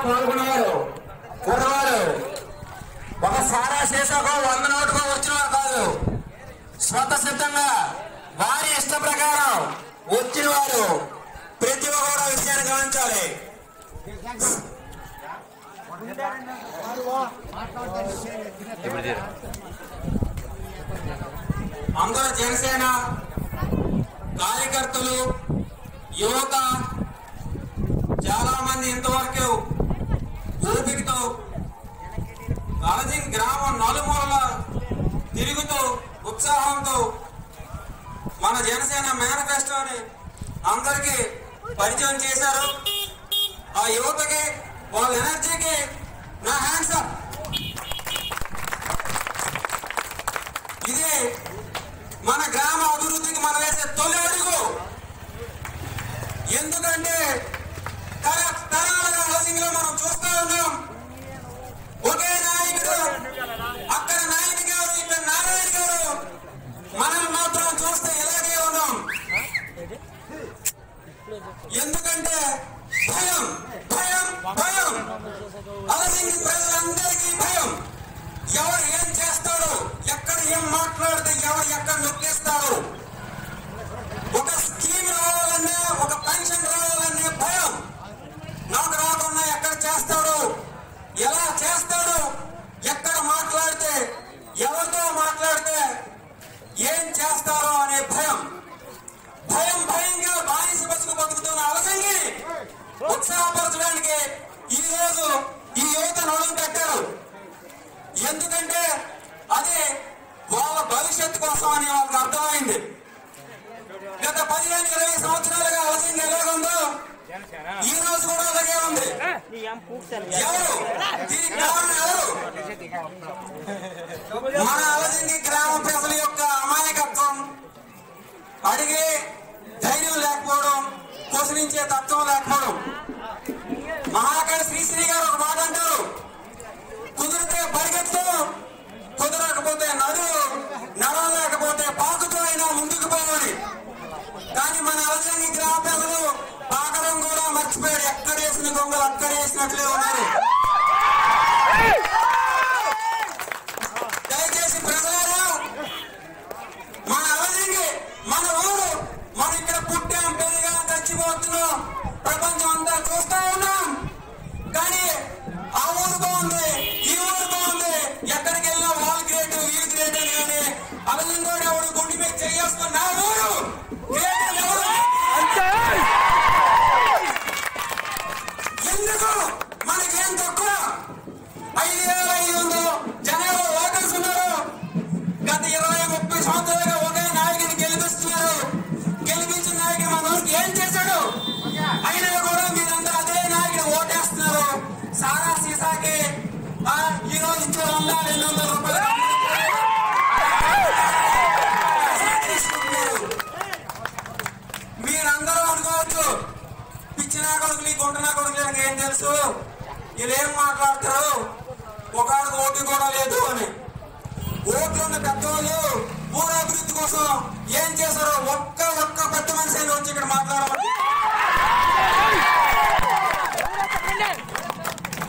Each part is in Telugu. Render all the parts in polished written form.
పాల్గొనేవారు కుర్రవారు ఒక సారా శేషకు 100 నోటుగా వచ్చినవారు కాదు. స్వతసిద్ధంగా వారి ఇష్ట ప్రకారం వచ్చిన వారు ప్రతి ఒక్క విషయాన్ని గమనించాలి. అందరూ జనసేన కార్యకర్తలు యువత చాలా మంది ఇంతవరకు ఓపికతో అలజింగ్ గ్రామం నలుమూలల తిరుగుతూ ఉత్సాహంతో మన జనసేన మేనిఫెస్టోని అందరికీ పరిచయం చేశారు. ఆ యువతకి వాళ్ళ ఎనర్జీకి నా హ్యాండ్స్ అప్. ఇది మన గ్రామ అభివృద్ధికి మనం వేసే తొలి అడుగు. ఎందుకంటే తరాలుగా హౌసింగ్ లో మనం చూస్తూ ఉన్నాం, ఒకే నాయకుడు, అక్కడ నాయకుడు గారు, ఇక్కడ నారాయణ గారు, మనం మాత్రం చూస్తే ఇలాగే ఉన్నాం. ఎందుకంటే భయం భయం భయం, హౌసింగ్ ప్రజలందరికీ భయం. ఎవరు ఏం చేస్తాడు, ఎక్కడ ఏం మాట్లాడితే ఎవరు ఎక్కడ నొక్కేస్తాడు, ఒక స్కీమ్ రావాలన్నా ఒక పెన్షన్ రావాలనే భయం. నాకు రాకుండా ఎక్కడ చేస్తాడు, ఎలా చేస్తాడు, ఎక్కడ మాట్లాడితే ఎవరితో మాట్లాడితే ఏం చేస్తారో అనే భయం. భయం భయంగా బానిస బతుకుతున్న అవసంగి ఉత్సాహపరచడానికి ఈ రోజు ఈ యువత నడుం కట్టారు. ఎందుకంటే అది వాళ్ళ భవిష్యత్తు కోసం అని వాళ్ళకి అర్థమైంది. గత 15-20 సంవత్సరాలుగా హౌసింగ్ ఎలాగుందో ఈ రోజు కూడా అలాగే ఉంది. ఎవరు దీనికి కారణం? ఎవరు? మన హౌసింగ్ గ్రామ ప్రజల యొక్క అమాయకత్వం, అడిగే ధైర్యం లేకపోవడం, పోషించే తత్వం లేకపోవడం. మహాకవి శ్రీశ్రీ గారు ఒక మాట అంటారు, కుదిరితే పరిగెత్తు, కుదరకపోతే నడవలేకపోతే పాకుతో అయినా ముందుకు పోవాలి. కానీ మన అవసరం గ్రామ ప్రజలు పాకడం కూడా మర్చిపోయారు. ఎక్కడేసిన దొంగలు అక్కడ వేసినట్లే ఉన్నారు. దయచేసి ప్రజలారా, మన అవసరం మన ఊరు, మనం ఇక్కడ పుట్టాం, పెరిగాం, చచ్చిపోతున్నాం, ప్రపంచం అంతా చూస్తూ ఉన్నాం. కానీ ఆ ఊరు బాగుంది, ఈ ఊరు బాగుంది, ఎక్కడికి వెళ్ళినా వాళ్ళు గ్రేట్ వీళ్ళు గ్రేట్ అని. కానీ అవసరం కూడా ఎవరు గుండె మీద చేయేస్తున్న నా ఊరు ఎందుకు? మనకేం తక్కువ? 5,500 జనాలు ఓటర్స్ ఉన్నారు. గత 20-30 సంవత్సరాలుగా ఒకే నాయకుని గెలిపిస్తున్నారు. గెలిపించిన నాయకుడు మన ఊరికి ఏం చేశాడు? అయినా కూడా మీరందరూ అదే నాయకుడు ఓటేస్తున్నారు. సారా సీసాకి ఈ రోజు ఇచ్చే 100-200 రూపాయలు మీరందరూ అనుకోవచ్చు, పిచ్చినా కొడుకులు ఈ గుంటనా కొడుకులు ఏం తెలుసు, వీళ్ళేం మాట్లాడతారు, ఒకరికి ఓటు కూడా లేదు అని. ఓట్లున్న పెద్దవాళ్ళు ఊరభివృద్ధి కోసం ఏం చేశారో ఒక్క పెద్ద మనిషి వచ్చి ఇక్కడ మాట్లాడమని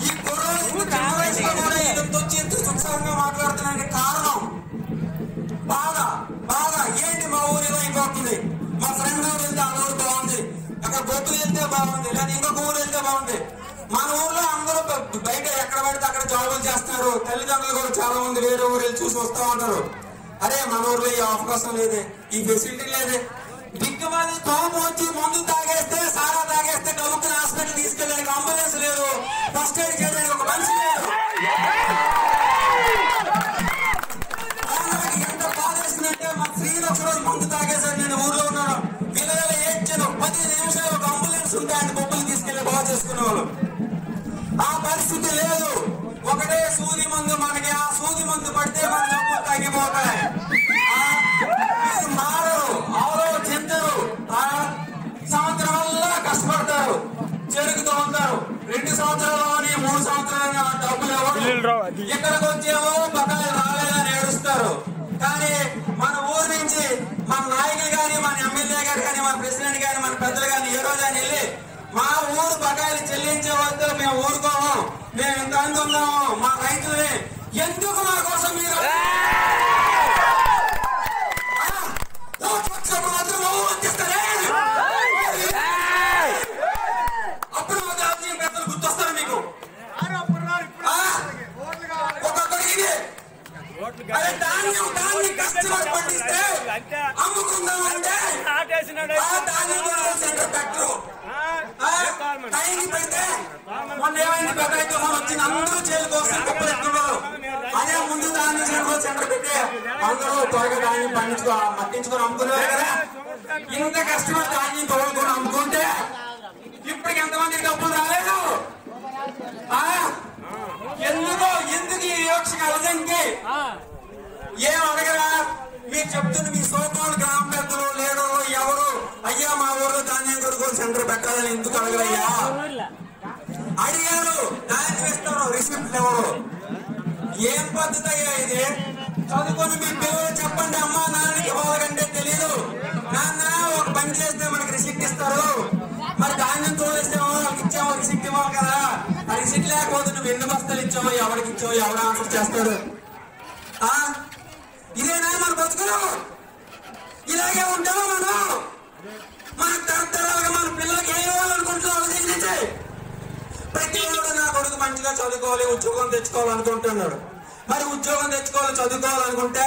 ఈ కుర్రోళ్ళు చిన్న వయసులో కూడా వచ్చి ఎంత ఉత్సాహంగా మాట్లాడుతున్నానికి కారణం బాగా ఏంటి, మా ఊరిలో అయిపోతుంది, మా ఫ్రెండ్ ఊరు వెళ్తే ఆ ఊరు బాగుంది, అక్కడ బొత్తులు వెళ్తే బాగుంది, లేదా ఇంకొక ఊరు వెళ్తే బాగుంది. మన ఊర్లో అందరూ బయట ఎక్కడ పడితే అక్కడ జాబులు చేస్తున్నారు. తల్లిదండ్రులు కూడా చాలా మంది వేరే ఊరు వెళ్ళి చూసి వస్తూ ఉంటారు. అరే మన ఊర్లో ఈ అవకాశం లేదే, ఈ ఫెసిలిటీ లేదే. దిక్కుమాలి కోపం వచ్చి మందు తాగేస్తే, సారా తాగేస్తే గబుక్కున హాస్పిటల్ తీసుకెళ్ళడానికి అంబులెన్స్ లేదు, ఫస్ట్ ఎయిడ్ చేయడానికి ఒక మనిషి లేదు. ఎంత బాధేస్తుందంటే మా స్త్రీలు ఒకరోజు మందు తాగేసారు, నేను ఊర్లో ఉన్నాను, పిల్లలు ఏడ్చాను, 10 నిమిషాలు ఒక అంబులెన్స్ ఉంటే ఆయన బొబ్బులు తీసుకెళ్లి బాగా చేసుకునేవాళ్ళు. ఆ పరిస్థితి లేదు. ఒకటే సూది మందు, మనకి ఆ సూది మందు పడితే మన డబ్బులు తగ్గిపోతాయి. మీరు మారరు, ఆలోచించరు, సంవత్సరాల్లో కష్టపడతారు, చెరుకుతూ ఉంటారు. 2 సంవత్సరాలని 3 సంవత్సరాలని ఆ డబ్బులు ఇక్కడికి వచ్చేమో బకాయిలు రాలేదని ఏడుస్తారు. కానీ మన ఊరు నుంచి మన నాయకులు కానీ, మన ఎమ్మెల్యే గారు కానీ, మన ప్రెసిడెంట్ కానీ, మన పెద్దలు కానీ ఏ రోజు అని వెళ్ళి మా ఊరు బకాయిలు చెల్లించే వద్దు, మేము ఊరుకోము, మేము ఇంతమంది ఉన్నాము, మా రైతులే, ఎందుకు మా కోసం మీరు అప్పుడు పెద్దలు గుర్తొస్తారు మీకు. ఒక్కొక్కడికి దాన్ని కష్టపడి పండిస్తే అమ్ముకుందామంటే సెంటర్ పెట్టరు. పెడితే మొన్న ఏమైంది, పెద్ద తుఫాన్ వచ్చింది, అందరూ చేలు కోసం గొప్పలు ఎత్తున్నారు. అదే ముందు దాన్ని సెంటర్ పెట్టి అందరూ త్వరగా ధాన్యం పట్టించుకొని అమ్ముకున్నారు కదా. ఇంత కష్టపడి ధాన్యం తోడుకొని అమ్ముకుంటే ఇప్పటికి ఎంతమందికి డబ్బులు రాలేదు. ఎందుకు ఈ వివక్ష అలజంకి ఏం అడగరా? మీరు చెప్తున్న మీ సోపాలు గ్రామ పెద్దలు లీడర్లు ఎవరు అయ్యా మా ఊర్లో ధాన్యం కొనుగోలు సెంటర్ పెట్టాలని ఎందుకు అడగరయ్యా? అడిగారు, ధాన్యం ఇస్తారు, రిసిప్ట్ ఎవరు? ఏం పద్ధతి అయ్యా ఇది? చదువుకొని మీ పిల్లలు చెప్పండి, అమ్మా నాన్నకి ఇవ్వాలంటే తెలీదు. నాన్న ఒక పని చేస్తే మనకి రిసిప్ట్ ఇస్తారు, మరి ధాన్యం తోలేస్తేమో వాళ్ళకి ఇచ్చామో రిసిప్ట్ ఇవ్వాలి కదా. ఆ రిసిప్ట్ లేకపోతే నువ్వు ఎన్ని బస్తాలు ఇచ్చావో, ఎవరికి ఇచ్చావో, ఎవరు ఆన్సర్ చేస్తాడు? ఇదేనా మన బతుకులు? ఇలాగే ఉంటామా మనం? మన తరతరాలుగా మన పిల్లలకి ఏం ఇవ్వాలనుకుంటున్నాం ఆలోచించి. ప్రతి వాడు నా కొడుకు మంచిగా చదువుకోవాలి, ఉద్యోగం తెచ్చుకోవాలనుకుంటున్నాడు. మరి ఉద్యోగం తెచ్చుకోవాలి, చదువుకోవాలనుకుంటే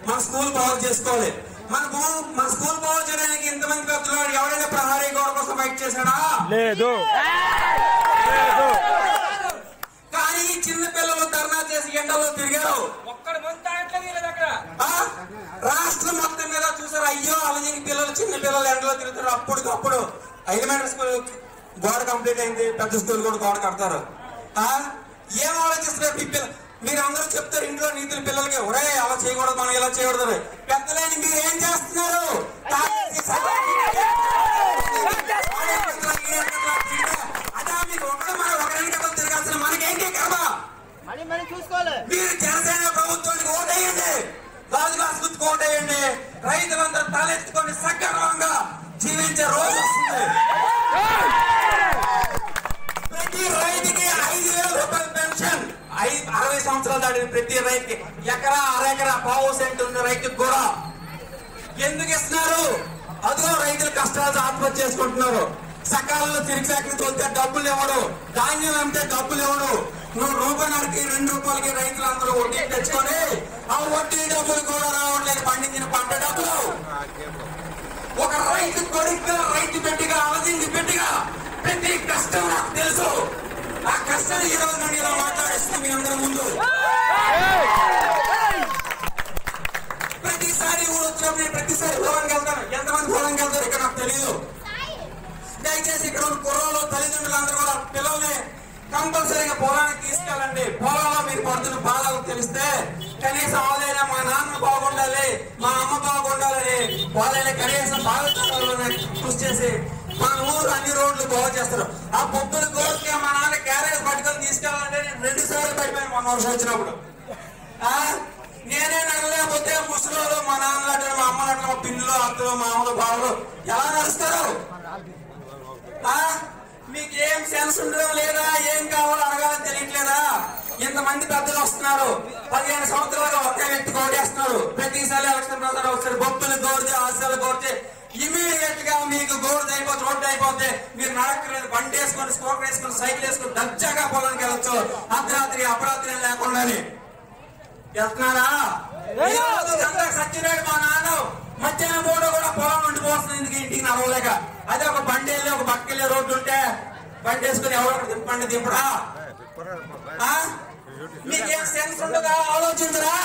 మన స్కూల్ బాగు చేసుకోవాలి. మన స్కూల్ బాగు చేయడానికి ఇంతమంది పెద్దలు ఎవరైనా ప్రహారీ గోడ కోసం ఫైట్ చేశాడా? లేదు. కానీ చిన్న పిల్లలు ధర్నా చేసి ఎండలో తిరిగారు. రాష్ట్రం మొత్తం మీద చూసారు, అయ్యో అలజంగి పిల్లలు, చిన్న పిల్లలు ఎండలో తిరుగుతారు. అప్పటికప్పుడు ఎలిమెంటరీ స్కూల్ గోడ కంప్లీట్ అయింది, పెద్ద స్కూల్ కూడా గోడ కడతారు. ఏం ఆలోచిస్తున్నారు? మీరు అందరూ చెప్తారు ఇంట్లో నీతులు పిల్లలకి, ఒరే అలా చేయకూడదు, మనం ఇలా చేయకూడదు. పెద్దలేని మీరు ఏం చేస్తున్నారు? అదా మీకు ఒకరికి తిరగాల్సిన మనకేంటి కదా? మీరు జనసేన ప్రభుత్వానికి ఓటేయండి, రాజుగాస్ గుర్తుకు ఓటేయండి. రైతులందరూ తలెత్తుకొని సక్రమంగా జీవించే రోజు వస్తుంది. ప్రతి రైతుకి 5,000 రూపాయల పెన్షన్, 60 సంవత్సరాలు దాటిన ప్రతి రైతుకి ఎకరా అరెకరా పావు సెంట్ ఉన్న రైతుకి కూడా ఎందుకు ఇస్తున్నారు? అదో రైతులు కష్టాలు ఆత్మహత్య చేసుకుంటున్నారు. సకాలంలో తిరిగి ఫ్యాక్టరీ తోలితే డబ్బులు ఇవ్వడు, ధాన్యం అమ్మితే డబ్బులు ఇవ్వడు. నువ్వు రూపాయలకి 2 రూపాయలకి రైతులందరూ వడ్డీ తెచ్చుకొని ఆ వడ్డీ డబ్బులు కూడా రావట్లేదు, పండించిన పంట డబ్బులు. ఒక రైతు కొడుకుగా, రైతు బిడ్డగా, అలజంగి బిడ్డగా ప్రతి కష్టం నాకు తెలుసు. ఆ కష్టాన్ని ఈ రోజు నుండి ఇలా మాట్లాడిస్తుంది మీ అందరి ముందు. ప్రతిసారి ఊరు వచ్చినప్పుడు ప్రతిసారి పొలంకి వెళ్తాను. ఎంతమంది పొలంకి వెళ్తారు ఇక్కడ నాకు తెలియదు. దయచేసి ఇక్కడ ఉన్న కుర్రలు, తల్లిదండ్రులందరూ కూడా పిల్లల్ని కంపల్సరీగా పొలానికి తీసుకెళ్ళండి. పొలంలో మీరు పడుతున్న బాధలు తెలిస్తే కనీసం వాళ్ళైనా మా నాన్న బాగుండాలి, మా అమ్మ బాగుండాలని వాళ్ళైనా కనీసం బాగుండాలని కృషి చేసి మన ఊరు అన్ని రోడ్లు బాగు చేస్తారు. ఆ పొద్దున కోరిక మా నాన్న క్యారేజ్ పట్టుకొని తీసుకెళ్ళాలంటే నేను 2 సార్లు పడిపోయాను మొన్న వర్షం వచ్చినప్పుడు. నేనే నడలేకపోతే ముసలి మా నాన్న అట్లా, మా అమ్మ అట్లా, మా పిన్నులు, అత్తలు, మామలు, బావులు ఎలా నడుస్తారు? మీకు ఏం సెన్స్ ఉండడం లేదా? ఏం కావాలో అడగాలని తెలియట్లేదా? ఇంతమంది పెద్దలు వస్తున్నారు, 15 సంవత్సరాలుగా ఒకే వ్యక్తి కోటేస్తున్నారు. ప్రతిసారి ఎలక్షన్ ప్రచారం వస్తారు, బొప్పులు గోడితే, ఆశలు కోరితే ఇమీడియట్ గా మీకు గోడు అయిపోతే, రోడ్డు అయిపోతే మీరు నడకలేదు, బండి వేసుకొని, స్కూటర్ వేసుకొని, సైకిల్ వేసుకొని దర్జాగా పొలానికి వెళ్ళొచ్చు. అర్ధరాత్రి అపరాత్రి లేకుండానే వెళ్తున్నారా? సచ్చినాడు మా నాన్న, మధ్యాహ్నం మూడు కూడా పొలం నుండి పోస్తుంది, ఎందుకు ఇంటికి నడవలేక. అదే ఒక బండి వెళ్ళి ఒక పక్కకెళ్ళే రోడ్డు ఉంటే బండి వేసుకుని ఎవరొకటి దింపండి, దింపడా? మీకేం సెన్స్ ఉండదా? ఆలోచించరా?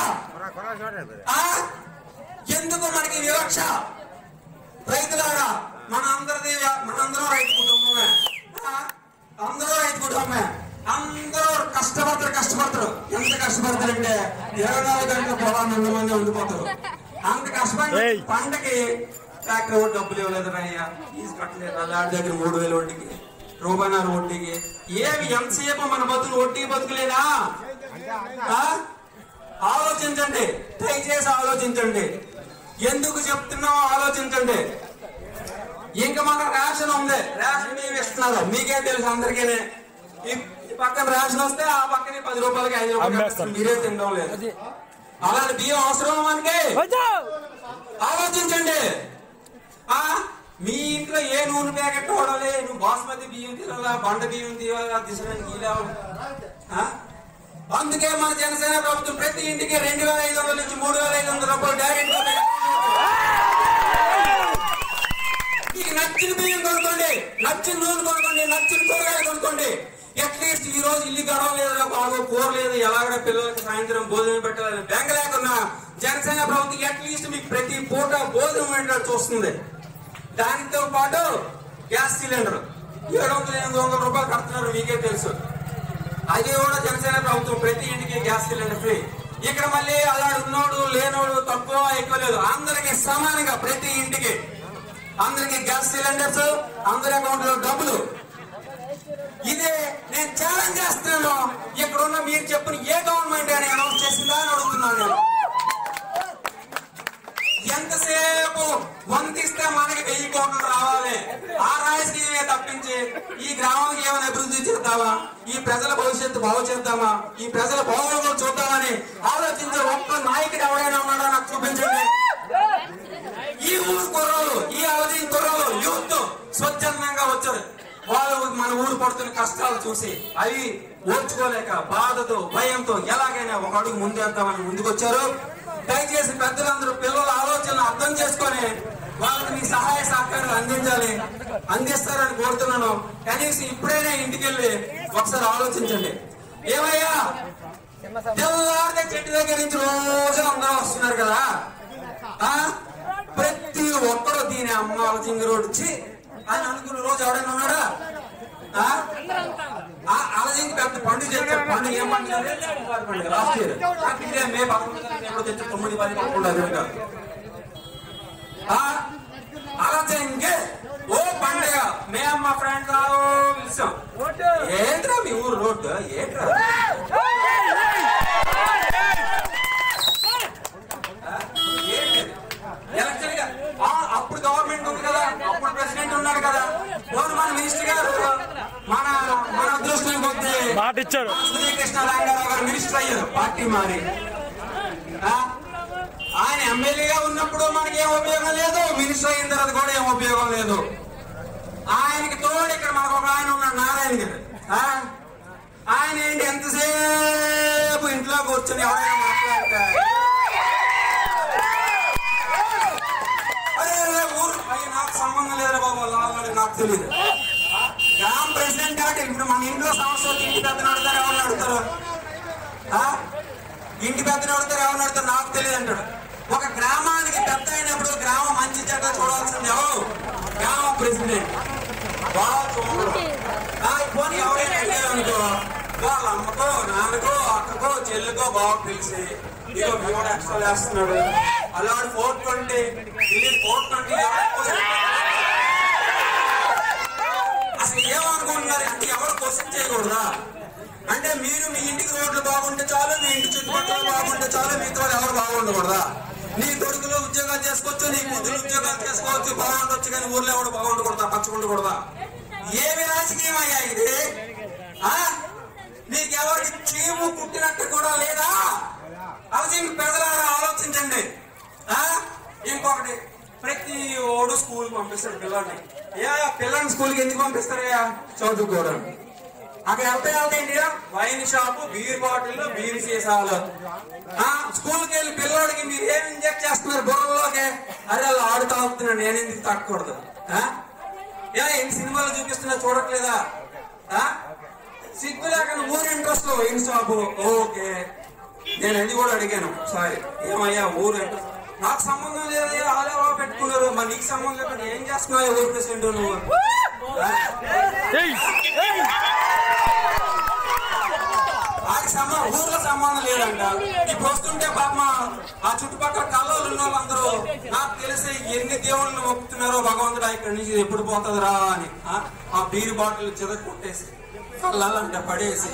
ఎందుకు మనకి వివక్ష? రైతులారా, మనందరూ రైతు కుటుంబమే, అందరూ రైతు కుటుంబమే. అందరూ కష్టపడతారు. ఎంత కష్టపడతారంటే 24 గంటల పొలాన్ని 100 మంది ఉండిపోతారు. అంత కష్టపడి పంటకి ట్రాక్టర్ ఓటు డబ్బులు ఇవ్వలేదు అయ్యా, ఫీజు కట్టలేదు, అలాంటి దగ్గర 3,000 వడ్డీకి, రూపాయన్నర వడ్డీకి. ఏమి ఎంతసేపు మన బతులు వడ్డీ బతుకులేదా? ఆలోచించండి, దయచేసి ఆలోచించండి. ఎందుకు చెప్తున్నామో ఆలోచించండి. ఇంకా మన రేషన్ ఉంది, రేషన్ మేము ఇస్తున్నారు, మీకేం తెలుసు అందరికీ. పక్కన రేషన్ వస్తే ఆ పక్కనే 10 రూపాయలకి 5 రూపాయలు మీరే తినడం లేదు. అలాంటి బియ్యం అవసరం మనకి? ఆలోచించండి. మీ ఇంట్లో ఏ నూనె ప్యాకెట్ వాడాలి? నువ్వు బాస్మతి బియ్యం తీరాలా, బండ బియ్యం తీరాలా, తీసడానికి అందుకే మన జనసేన ప్రభుత్వం ప్రతి ఇంటికి 2500 నుంచి 3500 రూపాయలు డైరెక్ట్ గా మీకు నచ్చిన బియ్యం కొనుక్కోండి, నచ్చిన నూనె కొనుక్కోండి, నచ్చిన కూరగాయలు కొనుక్కోండి. అట్లీస్ట్ ఈ రోజు ఇల్లు గడవ లేదు, బాగా కూర లేదు, ఎలాగ పిల్లలకి సాయంత్రం భోజనం పెట్టాలని బెంగ లేకున్నా జనసేన ప్రభుత్వం అట్లీస్ట్ మీకు ప్రతి పూట భోజనం పెట్టాలని చూస్తుంది. దానితో పాటు గ్యాస్ సిలిండర్ 700-800 రూపాయలు కడుతున్నారు, మీకే తెలుసు. అది కూడా జనసేన ప్రభుత్వం ప్రతి ఇంటికి గ్యాస్ సిలిండర్ ఫ్రీ. ఇక్కడ మళ్ళీ అలా ఉన్నోడు లేనోడు తక్కువ ఎక్కువ లేదు, అందరికి సమానంగా ప్రతి ఇంటికి అందరికి గ్యాస్ సిలిండర్స్, అందరి అకౌంట్ లో డబ్బులు. ఇదే నేను ఛాలెంజ్ చేస్తున్నాను. ఇక్కడ ఉన్న మీరు చెప్పిన ఏ గవర్నమెంట్ అని అనౌన్స్ చేసిందా అని అడుగుతున్నాను నేను. ఎంతసేపు వంతిస్తే మనకి 1000 కోట్లు రావాలి, ఆ రాజకీయమే తప్పించి ఈ గ్రామానికి ఏమైనా అభివృద్ధి చేద్దామా, ఈ ప్రజల భవిష్యత్తు బాగు చేద్దామా, ఈ ప్రజల బాగోగులు చూద్దామని ఆలోచించే ఒక్క నాయకుడు ఎవరైనా ఉన్నాడో నాకు చూపించండి. ఈ ఊరు కుర్రలు, ఈ అవధి కుర్రలు యూత్ స్వచ్ఛందంగా వచ్చారు. వాళ్ళు మన ఊరు పడుతున్న కష్టాలు చూసి అవి ఓర్చుకోలేక బాధతో భయంతో ఎలాగైనా ఒక అడుగు ముందేద్దామని ముందుకొచ్చారు. దయచేసి పెద్దలందరూ పిల్లల ఆలోచనలు అర్థం చేసుకొని వాళ్ళకి మీ సహాయ సహకారాలు అందిస్తారని కోరుతున్నాను. కనీసం ఇప్పుడైనా ఇంటికి వెళ్ళి ఒకసారి ఆలోచించండి. ఏమయ్యా తెల్లారితే చెట్టు దగ్గర నుంచి రోజు అందరూ వస్తున్నారు కదా, ప్రతి ఒక్కరు దీని అమ్మ చింగి రోడ్డు వచ్చి అని అనుకున్న రోజు ఎవరైనా ఉన్నాడా? అలజింగ్ పెద్ద పండుగ చేస్తారు. పండుగ ఏం పండుగ? పండుగ లాస్ట్ ఇయర్ మే 11 తెచ్చి 9, 10, 11 అలజింగే ఓ పండుగ మేము మా ఫ్రెండ్స్ పిలిచాం. ఏంట్రా మీ ఊరు రోడ్డు? ఏంట్రా ఎలక్షన్ గా అప్పుడు గవర్నమెంట్ ఉంది కదా, అప్పుడు ప్రెసిడెంట్ ఉన్నాడు కదా, మన మినిస్టర్ గారు మన అదృష్టం కొద్ది శ్రీకృష్ణ రంగారావు గారు మినిస్టర్ అయ్యారు పార్టీ మారి. ఆయన ఎమ్మెల్యేగా ఉన్నప్పుడు మనకి ఏం ఉపయోగం లేదు, మినిస్టర్ అయిన తర్వాత కూడా ఏం ఉపయోగం లేదు. ఆయనకి తోడు ఇక్కడ మనకు ఒక ఆయన ఉన్నాడు, నారాయణ గారు. ఆయన ఏంటి ఎంతసేపు ఇంట్లో కూర్చొని ఎవరైనా మాట్లాడతారు, నాకు సంబంధం లేదా బాబు, నాకు తెలియదు. గ్రామ ప్రెసిడెంట్ కాబట్టి ఇప్పుడు మన ఇంట్లో సమస్య ఇంటి పెద్దను అడుగుతారు, ఎవరిని అడుగుతారు? ఇంటి పెద్దను అడుగుతారు, ఎవరిని అడుగుతారు? నాకు తెలియదు అంటాడు. ఒక గ్రామానికి పెద్ద అయినప్పుడు గ్రామం మంచి చెడ్డ చూడాల్సింది ఎవరు? గ్రామ ప్రెసిడెంట్. బాగా చూడడు. పోనీ ఎవరైనా అడిగారనుకో వాళ్ళ అమ్మకో నాన్నకో అక్కకో చెల్లికో బాగా తెలిసి ఇదో మేము ఎక్స్ట్రా వేస్తున్నాడు, అలాంటి 420 అసలు ఏమనుకుంటున్నారు అంటే ఎవరు క్వశ్చన్ చేయకూడదా? అంటే మీరు మీ ఇంటికి రోడ్లు బాగుంటే చాలు, మీ ఇంటి చుట్టుపక్కల బాగుంటే చాలు, మిగతా ఎవరు బాగుండకూడదా? నీ కొడుకులు ఉద్యోగాలు చేసుకోవచ్చు, నీ కూతురు ఉద్యోగాలు చేసుకోవచ్చు, బాగుండొచ్చు, కానీ ఊర్లో ఎవరు బాగుండకూడదా, పచ్చకుండకూడదా? ఏమి రాజకీయం అయ్యా ఇది? నీకెవరికి చీము కుట్టినట్టు కూడా లేదా? అది ప్రజలారా ఆలోచించండి. ఇంకొకటి, ప్రతి ఓడు స్కూల్ పంపిస్తాడు పిల్లల్ని. పిల్లల్ని స్కూల్కి ఎందుకు పంపిస్తారయ్యా? చదువుకోవడం. అక్కడ వెళ్తే wine shop, beer bottle, beer సీసాలు. స్కూల్కి వెళ్ళి పిల్లడికి మీరు ఏం ఇంజెక్ట్ చేస్తున్నారు బుర్రలోకి? అరే అలా ఆడుతా అవుతున్నాడు, నేను ఎందుకు తగ్గకూడదు? ఎన్ని సినిమాలు చూపిస్తున్నా చూడట్లేదా? సిగ్గు లేకుండా ఊరు ఇంట్రెస్ట్ వైన్ షాపు. ఓకే, నేను అది కూడా అడిగాను, సారీ ఏమయ్యా ఊరు ఇంట్రెస్ట్ నాకు సంబంధం లేదు, ఆలేవా పెట్టుకున్నారు, మరి నీకు సంబంధం లేకుండా ఏం చేస్తున్నావు ఊరు ప్రెసిడెంట్ నువ్వు? ఊర్లో సంబంధం లేదంట. ఇప్పుడు వస్తుంటే పాప ఆ చుట్టుపక్కల కళ్ళలు ఉన్న వాళ్ళందరూ నాకు తెలిసి ఎన్ని దేవుళ్ళని మొక్కుతున్నారో భగవంతుడు ఇక్కడి నుంచి ఎప్పుడు పోతుందిరా అని ఆ బీరు బాటిల్ చెదకు కొట్టేసి కళ్ళంట పడేసి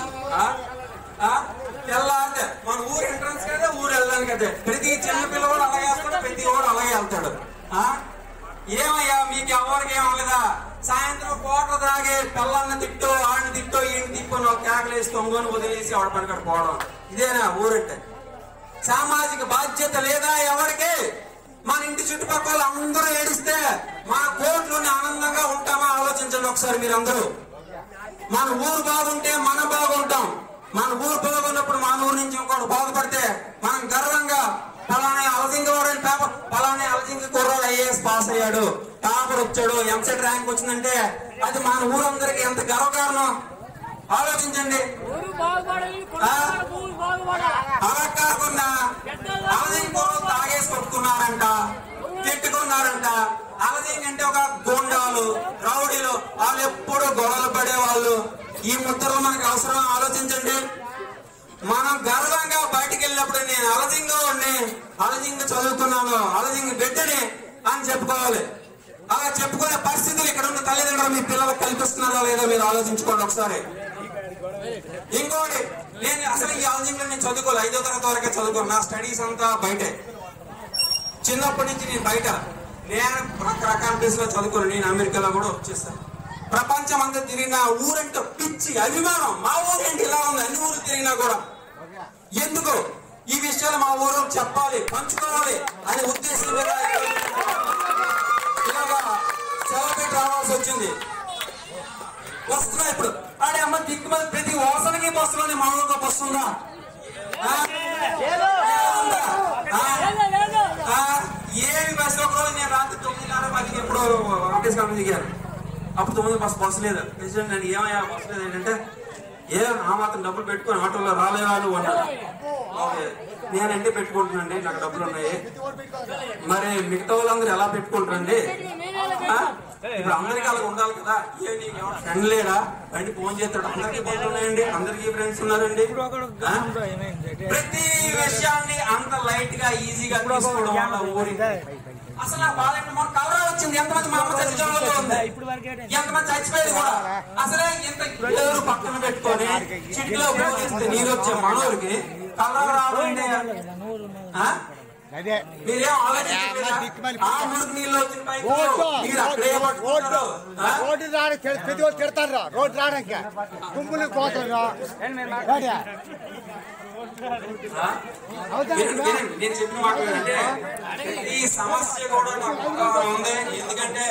తెల్లారితే మన ఊరు ఎంట్రన్స్ కదా, ఊరు వెళ్ళడానికి అదే. ప్రతి చిన్న పిల్లవాడు అలాగే వేస్తాడు, ప్రతి వాడు అలాగే వెళ్తాడు. ఏమయ్యా మీకు ఎవరికి ఏమలేదా? సాయంత్రం కోట తాగే పిల్లల్ని తిట్టో ఆడిని తిట్టో ఈయన తిప్పో నువ్వు కేకలేసి తొంగని వదిలేసి ఆవిడ పనికడ పోవడం ఇదేనా ఊరంటే? సామాజిక బాధ్యత లేదా ఎవరికి? మన ఇంటి చుట్టుపక్కల అందరూ ఏడిస్తే మన కోట్లోని ఆనందంగా ఉంటామా ఆలోచించండి ఒకసారి మీరందరూ. మన ఊరు బాగుంటే మనం బాగుంటాం. మన ఊరు బాగున్నప్పుడు మన ఊరు నుంచి ఇంకోటి బాగుపడితే మనం గర్వంగా పలానా అలజింగి వాడని పేపర్ పలానా అలజింగి కుర్రాడు ఐఏఎస్ పాస్ అయ్యాడు, టాపర్ వచ్చాడు, ఎంసెట్ ర్యాంక్ వచ్చిందంటే అది మన ఊరందరికి ఎంత గర్వకారణం ఆలోచించండి. అలా కాకుండా అలజింగి కుర్రలు తాగేసి కొట్టుకున్నారంట, తిట్టుకున్నారంట. అలజింగి అంటే ఒక గోండాలు రౌడీలు, వాళ్ళు ఎప్పుడు గొడవలు పడేవాళ్ళు. ఈ ముద్రలు మనకు అవసరం ఆలోచించండి. మనం గర్వంగా బయటికి వెళ్ళినప్పుడు నేను అలజింగి చదువుతున్నాను, అలజింగి బిడ్డని అని చెప్పుకోవాలి. అలా చెప్పుకునే పరిస్థితులు ఇక్కడ ఉన్న తల్లిదండ్రులు మీ పిల్లలకు కల్పిస్తున్నారా లేదా మీరు ఆలోచించుకోండి ఒకసారి. ఇంకోటి, నేను అసలు ఈ అలజింగిలో నేను చదువుకోవాలి, 5వ తరగతి వరకే చదువుకోను. నా స్టడీస్ అంతా బయటే. చిన్నప్పటి నుంచి నేను బయట, నేను రకరకాల ప్లేస్లో చదువుకోను. నేను అమెరికాలో కూడా వచ్చేస్తాను. ప్రపంచం అంతా తిరిగినా ఊరంటే పిచ్చి అభిమానం. మా ఊరేంటి ఇలా ఉంది, అన్ని ఊరు తిరిగినా కూడా. ఎందుకు ఈ విషయాలు మా ఊరు చెప్పాలి, పంచుకోవాలి అనే ఉద్దేశం ఇలాగా సెలవు పెట్టి రావాల్సి వచ్చింది. వస్తున్నా ఇప్పుడు ఆడే అమ్మ దిక్కుమని ప్రతి వాసనకి బస్సులోనే మా ఊరిలో బస్సు ఉందా? ఏమి బస్సు? ఒక రోజు నేను రాత్రి 9:30 ఎప్పుడు ఆఫీస్ కామెంట్ దిగాను. అప్పుడు 9 బస్సు లేదు. ప్రెసిడెంట్ నేను ఏమయ్యా బస్సు లేదు ఏంటంటే, ఆ మాత్రం డబ్బులు పెట్టుకొని ఆటోలో రాలేవా నువ్వు అన్నాడు. ఓకే, నేనంటే పెట్టుకుంటున్నాండి, నాకు డబ్బులు ఉన్నాయి. మరి మిగతా వాళ్ళందరూ ఎలా పెట్టుకుంటారండి? ఇప్పుడు అందరికీ అలా ఉండాలి కదా. ఫ్రెండ్ లేడా బండి ఫోన్ చేస్తాడు, అందరికీ బండ్లు ఉన్నాయండి, అందరికీ ఫ్రెండ్స్ ఉన్నారండి. ప్రతి విషయాన్ని అంత లైట్ గా ఈజీగా తీసుకోవడం వల్ల ఊరి అసలు ఆ బాధ మన కవరా వచ్చింది. ఎంతమంది మా అమ్మ చచ్చిపోయింది, ఎంతమంది చచ్చిపోయేది కూడా. అసలే ఇంత ఎవరు పక్కన పెట్టుకొని చిటిలో పోలిస్తే నీరు వచ్చే మనోరికి కవరా రావాలండి. మీరేం ఆలోచించలేదా? ఆ మురికి నీళ్ళు వచ్చిన పైకి మీరు అక్కడే పట్టుకుంటారు. రోడ్డు రావడానికి ప్రతి ఒక్కరు తిడతారు, రోడ్డు రావడానికి గుంపులకు పోతారు. నేను చెప్పిన మాట ఏంటంటే, ఈ సమస్య కూడా నాకు ఉంది. ఎందుకంటే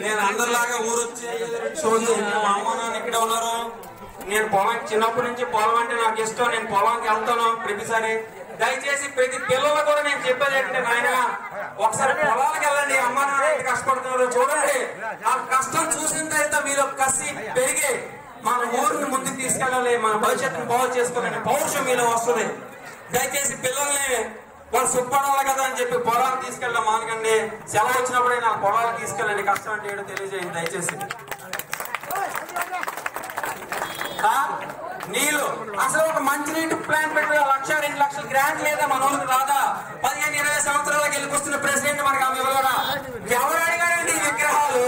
నేను అందరిలాగా ఊరు వచ్చి చూసి మా అమ్మ నాన్న ఇక్కడే ఉన్నారు. నేను పొలానికి చిన్నప్పటి నుంచి పొలం అంటే నాకు ఇష్టం. నేను పొలానికి వెళ్తాను ప్రతిసారి. దయచేసి ప్రతి పిల్లలు కూడా నేను చెప్పేది ఏంటంటే, నాయన ఒకసారి పొలాలకు వెళ్ళండి, అమ్మ నాన్న ఎంత కష్టపడుతున్నారు చూడండి. ఆ కష్టం చూసిన తర్వాత మీరు కసి పెరిగి మన ఊరిని ముందుకు తీసుకెళ్ళాలి, మన భవిష్యత్తును బాగు చేసుకోవాలని పౌరుషం మీలో వస్తుంది. దయచేసి పిల్లల్ని వాళ్ళు సుఖపడాలి కదా అని చెప్పి పొలాలకు తీసుకెళ్ళడం మానకండి. సెలవు వచ్చినప్పుడే నా పొలాలకు తీసుకెళ్ళండి. కష్టం అంటే ఏదో తెలియజేయండి దయచేసి. నీళ్ళు అసలు ఒక మంచినీటి ప్లాంట్ పెట్టి 1,00,000, 2 లక్షల గ్రాంట్ లేదా మన ఊరికి రాదా? 15-20 సంవత్సరాలకు వెళ్ళిపోస్తున్న ప్రెసిడెంట్ మనకు ఆమె ఇవ్వగలరా? ఎవరు అడిగారండి ఈ విగ్రహాలు?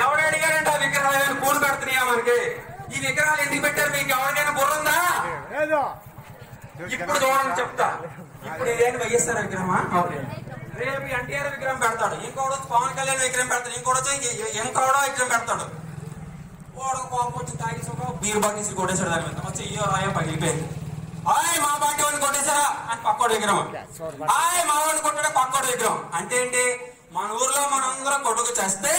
ఎవరు అడిగారంటే ఆ విగ్రహాలు ఏమైనా పూలు పెడుతున్నాయా మనకి? ఈ విగ్రహాలు ఎందుకు పెట్టారు? మీకు ఎవరికైనా బుర్రుందా? ఇప్పుడు చూడండి చెప్తా. ఇప్పుడు ఇదేంటి వైఎస్ఆర్ విగ్రహమా? రేపు ఎన్టీఆర్ విగ్రహం పెడతాడు, ఇంకోటి పవన్ కళ్యాణ్ విగ్రహం పెడతాడు, ఇంకోటి ఇంకోడో విగ్రహం పెడతాడు. వాడు కోపం వచ్చి తాగేసి బీరు బాకీసులు కొట్టేశాడు. దాని మీద వచ్చి అయ్యో రాయో పగిలిపోయింది. ఆయ్ మా పార్టీ వాడిని కొట్టేశారా అని పక్కోడు విగ్రహం. ఆయ్ మా వాడిని కొట్టాడే పక్కోడు విగ్రహం. అంటే ఏంటి? మన ఊర్లో మనందరం కొట్టుకు చేస్తే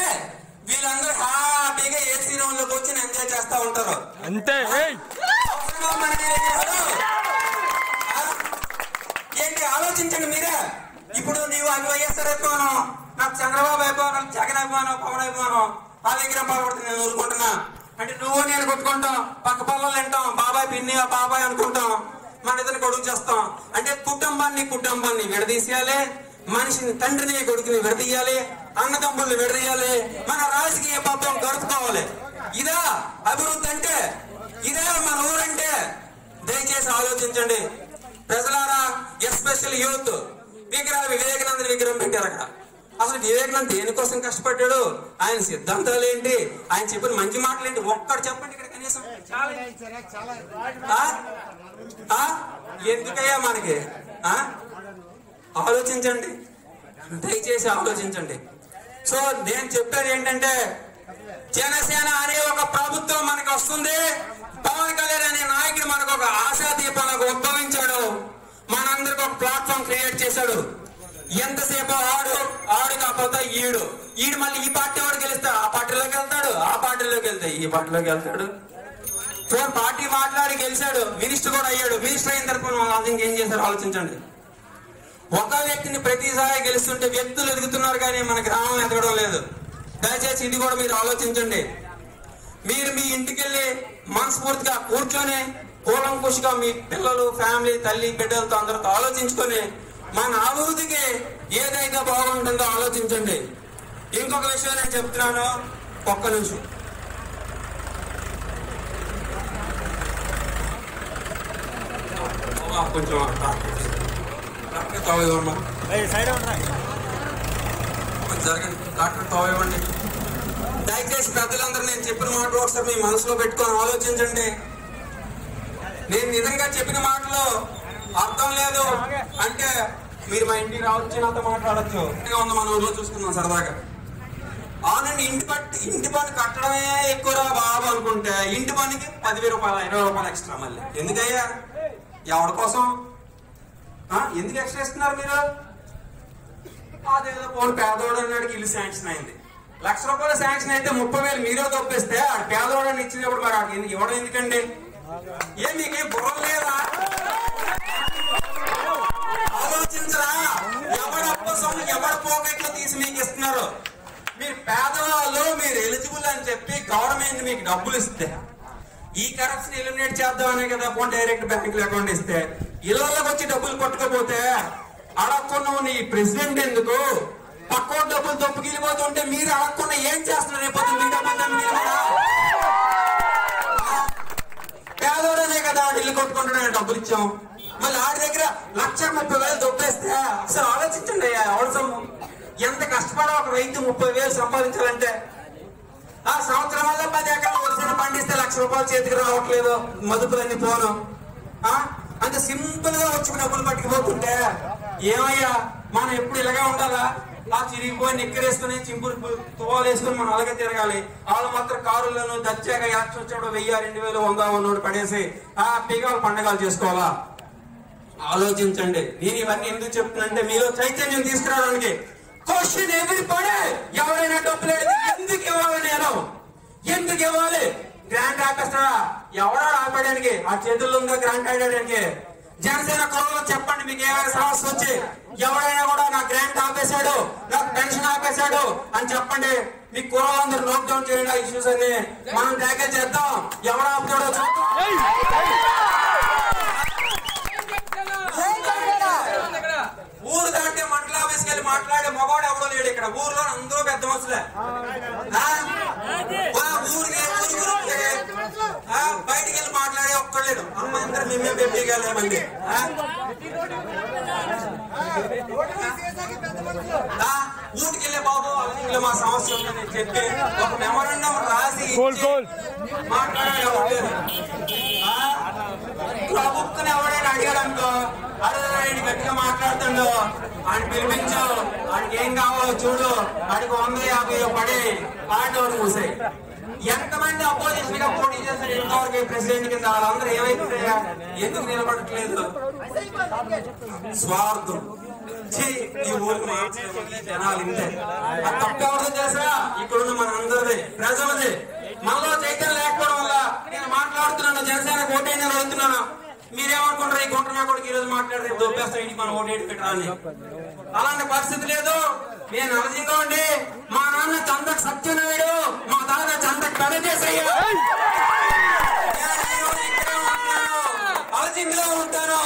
వీళ్ళందరూ హ్యాపీగా ఏసీ రూమ్లోకి వచ్చి ఎంజాయ్ చేస్తా ఉంటారు. అంతే. ఏంటి ఆలోచించండి మీరే. ఇప్పుడు నీవు అది వైఎస్ఆర్ అభిమానం, నాకు చంద్రబాబు అభిమానం, జగన్ అభిమానం, పవన్ అభిమానం, ఆ విగ్రహం బాగుపడుతుంది నేను ఊరుకుంటున్నా అంటే నువ్వు నేను కొట్టుకుంటాం, పక్క పల్లలు వింటాం, బాబాయ్ పిన్ని బాబాయ్ అనుకుంటాం, మన ఇద్దరిని కొడుకు చేస్తాం. అంటే కుటుంబాన్ని విడదీసేయాలి, మనిషిని తండ్రిని కొడుకుని విడదీయాలి, అన్నదమ్ముల్ని విడదీయాలి, మన రాజకీయ పాపం గడుపుకోవాలి. ఇదా అభివృద్ధి అంటే? ఇదే మన ఊరంటే? దయచేసి ఆలోచించండి ప్రజలారా. ఎస్పెషల్ యూత్ వివేకానంద విగ్రహం పెట్టారు అక్కడ. అసలు వివేకానంద దేనికోసం కష్టపడ్డాడు? ఆయన సిద్ధాంతాలు ఏంటి? ఆయన చెప్పిన మంచి మాటలు ఏంటి? ఒక్కడు చెప్పండి ఇక్కడ కనీసం. ఎందుకయ్యా మనకి? ఆలోచించండి, దయచేసి ఆలోచించండి. సో నేను చెప్పేది ఏంటంటే, జనసేన అనే ఒక ప్రభుత్వం మనకు వస్తుంది. పవన్ కళ్యాణ్ అనే నాయకుడు మనకు ఒక ఆశాదీపాలకు ఉద్భవించాడు. మనందరికి ఒక ప్లాట్ఫామ్ క్రియేట్ చేశాడు. ఎంతసేపు ఆడు కాకపోతే ఈడు మళ్ళీ ఈ పార్టీ వాడు గెలుస్తాడు, ఆ పార్టీలోకి వెళ్తాడు, ఆ పార్టీలోకి వెళ్తే ఈ పార్టీలోకి వెళ్తాడు. పార్టీ మాట్లాడి గెలిచాడు, మినిస్టర్ కూడా అయ్యాడు. మినిస్టర్ అయిన తరపున ఇంకేం చేశారు ఆలోచించండి. ఒక వ్యక్తిని ప్రతిసారి గెలుస్తుంటే వ్యక్తులు ఎదుగుతున్నారు కానీ మన గ్రామం ఎదగడం లేదు. దయచేసి ఇది కూడా మీరు ఆలోచించండి. మీరు మీ ఇంటికి వెళ్ళి మనస్ఫూర్తిగా కూర్చొని కూలంకుషిగా మీ పిల్లలు, ఫ్యామిలీ, తల్లి, బిడ్డలతో అందరితో ఆలోచించుకొని మన అభివృద్ధికి ఏదైతే బాగుంటుందో ఆలోచించండి. ఇంకొక విషయం నేను చెప్తున్నాను, ఒక్క నిమిషం. కొంచెం డాక్టర్ తోవండి. దయచేసి పెద్దలందరూ నేను చెప్పిన మాటలు ఒకసారి మీ మనసులో పెట్టుకొని ఆలోచించండి. నేను నిజంగా చెప్పిన మాటలు అర్థం లేదు అంటే మీరు మా ఇంటికి రావచ్చు, నాతో మాట్లాడచ్చు. ఉంది మన ఊళ్ళో చూసుకుందాం సరదాగా. అవునండి, ఇంటి పని కట్టడమే ఎక్కువరా బాబు అనుకుంటే ఇంటి పనికి 10,000 రూపాయలు 20 రూపాయలు ఎక్స్ట్రా. మళ్ళీ ఎందుకయ్యా? ఎవరి కోసం? ఎందుకు ఎక్స్ట్రా ఇస్తున్నారు మీరు? అదేదో పోనీ పేదవాడు అన్నాడికి ఇల్లు శాంక్షన్ అయింది. 1,00,000 రూపాయలు శాంక్షన్ అయితే 30,000 మీరే తప్పిస్తే ఆ పేదవాడు అని ఇచ్చినప్పుడు మరి ఆడికి ఇవ్వడం ఎందుకండి? ఏ మీకు బుర్ర లేదా? ఆలోచించరా? ఎవరి అప్పసం ఎవరి పాకెట్లో తీసి మీకు ఇస్తున్నారు? మీరు పేదవాళ్ళు, మీరు ఎలిజిబుల్ అని చెప్పి గవర్నమెంట్ మీకు డబ్బులు ఇస్తే ఈ కరప్షన్ ఎలిమినేట్ చేద్దామనే కదా పోనీ డైరెక్ట్ బ్యాంకులు అకౌంట్ ఇస్తే ఇళ్ళకి వచ్చి డబ్బులు పట్టుకోపోతే అడగకుండా నీ ప్రెసిడెంట్ ఎందుకు? పక్కో డబ్బులు తప్పుకెళ్ళిపోతుంటే మీరు అడగకుండా ఏం చేస్తున్నారు? రేపు మీ డబ్బులు పేదవాడనే కదా ఇల్లు కొట్టుకుంటున్నా డబ్బులు ఇచ్చాం. మళ్ళీ ఆడి దగ్గర 1,30,000 దొబ్బేస్తే అసలు ఆలోచించండి. ఎవరి సొమ్ము? ఎంత కష్టపడ ఒక రైతు 30,000 సంపాదించాలంటే ఆ సంవత్సరం వల్ల 10 ఎకరాలు వరుసన పండిస్తే 1,00,000 రూపాయలు చేతికి రావట్లేదు, మదుపులన్నీ పోను. అంత సింపుల్ గా వచ్చి డబ్బులు పట్టుకుపోతుంటే ఏమయ్యా మనం ఎప్పుడు ఇలాగే ఉండాలా? ఆ చిరిగిపోయి నిక్కరేసుకుని చింపురు తువాలు వేసుకుని మనం అలాగే తిరగాలి. వాళ్ళు మాత్రం కారులను దచ్చాక యాక్షన్ వచ్చినప్పుడు 1,000, 2,000, 100 ఉన్నోడు పడేసి హ్యాపీగా పండగలు చేసుకోవాలా? ఆలోచించండి. నేను ఇవన్నీ ఎందుకు చెప్తున్నంటే మీలో చైతన్యం తీసుకురావడానికి. క్వశ్చన్ ఎవరి పడే ఎవరైనా డబ్బులు ఎందుకు ఇవ్వాలి? నేను ఎందుకు ఇవ్వాలి? గ్రాంట్ ఆపేస్తాడా? ఎవడా ఆపడానికి? ఆ చేతుల్లో ఉందా గ్రాంట్ ఆడడానికి? జనసేన కులంలో చెప్పండి, మీకు ఏమైనా సమస్య వచ్చి ఎవరైనా కూడా నా గ్రాంట్ ఆపేశాడు, నాకు పెన్షన్ ఆపేశాడు అని చెప్పండి. మీ కులందరూ నోట్ డౌన్ చేయండి. ఆ ఇష్యూస్ అన్ని మనం ట్యాకేజ్ చేద్దాం. ఎవరు ఆపుతాడో చూద్దాం. ఊరు దాంటే మండల ఆఫీస్కి వెళ్ళి మాట్లాడే మగవాడు ఎవడో లేడు ఇక్కడ. ఊర్లో అందరూ పెద్ద మనుషులే. బయటికి వెళ్ళి మాట్లాడే ఒక్కలేడు. అమ్మ అందరూ మేమే బెబ్బీగా లేమండి. ఊరికి వెళ్ళే బాబు అలా మా సమస్య ఉందని చెప్పి ఒక మెమోరాండం రాసి మాట్లాడే ఎవరు లేరు. ప్రభుత్వం ఎవరైనా అడిగాడు అనుకో, అడగడానికి గట్టిగా మాట్లాడుతుండో ఆయన పిలిపించు, ఆయనకి ఏం కావాలో చూడు, వాడికి 150 పడి పాటలు మూసాయి. ఎంతమంది అపోజిషన్ గా పోటీ చేస్తారు ఇంతవరకు ప్రెసిడెంట్ కింద? వాళ్ళందరూ ఏమైపోయా? ఎందుకు నిలబడట్లేదు? స్వార్థం. ఈ ఊరికి మార్చలేదు జనాలు ఇంతే. తప్పెవరితో చేసా? ఇక్కడున్న మన అందరిది, ప్రజలది. మనలో చైతన్యం లేకపోవడం వల్ల నేను మాట్లాడుతున్నాను. జనసేనకు ఓటేని అడుగుతున్నాను. మీరేమనుకుంటారు? ఈ గుంటనా కూడా ఈ రోజు మాట్లాడితే దొబ్బేస్తాం ఇంటికి మనం ఓటేడు పెట్టాలని. అలాంటి పరిస్థితి లేదు. నేను అలజిగా ఉండి మా నాన్న చందకు సత్యనాయుడు, మా తాత చందకు పెడచేసయ్యా, అలజింగ్లో ఉంటాను.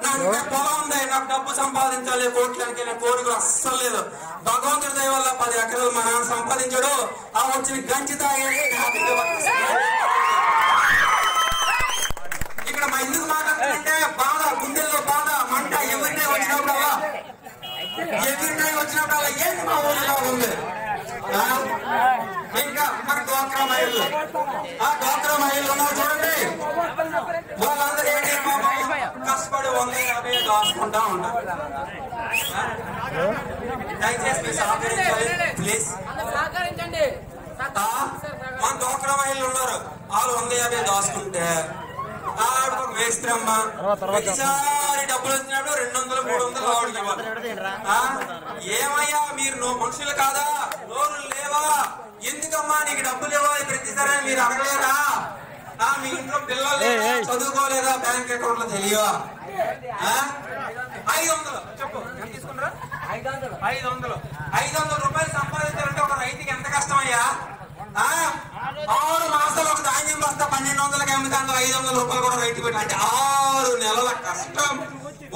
నాకు పొలం ఉంది, నాకు డబ్బు సంపాదించాలి, కోట్లకి కోరికలు అస్సలు లేదు. భగవంతుడి దయ వల్ల 10 ఎకరాలు మా నాన్న సంపాదించాడు. ఆ వచ్చిన గంచి తాగేది హ్యాపీగా. ఇక్కడ మా ఎందుకు మాట్లాడుతుంటే బాధ, గుండెల్లో బాధ, మంట ఎవరినే వచ్చినప్పుడల్లా ఏంటి మా ఊరిలో ఉంది. ఇంకా మన డ్వాక్రా మహిళలు, ఆ డ్వాక్రా మహిళలు ఉన్నారు చూడండి. వాళ్ళందరూ ఏంటి కష్టపడి 150 దాచుకుంటా ఉంటారు. దయచేసి మీరు సహకరించాలి ప్లీజ్. మన డోక్రా మహిళలు ఉన్నారు, వాళ్ళు 150 దాచుకుంటే వేస్తారమ్మా. ప్రతిసారి డబ్బులు వచ్చినప్పుడు 200, 300 ఆవిడకి ఇవ్వాలి. ఏమయ్యా మీరు మనుషులు కాదా, నోరు లేవా, ఎందుకమ్మా నీకు డబ్బులు ఇవ్వాలి ప్రతిసారి మీరు అడగలేరా? మీ ఇంట్లో పిల్లలు చదువుకోలేదా, బ్యాంక్ అకౌంట్ లో తెలియవా? 500 చెప్పు, ఎంత తీసుకున్నారా? 500 రూపాయలు సంపాదించాలంటే ఒక రైతుకి ఎంత కష్టమయ్యా? 6 మాసాలు ఒక ధాన్యం బస్తా 1200కి అమ్ముతాను, 500 రూపాయలు కూడా రైతు పెట్టి, అంటే 6 నెలల కష్టం.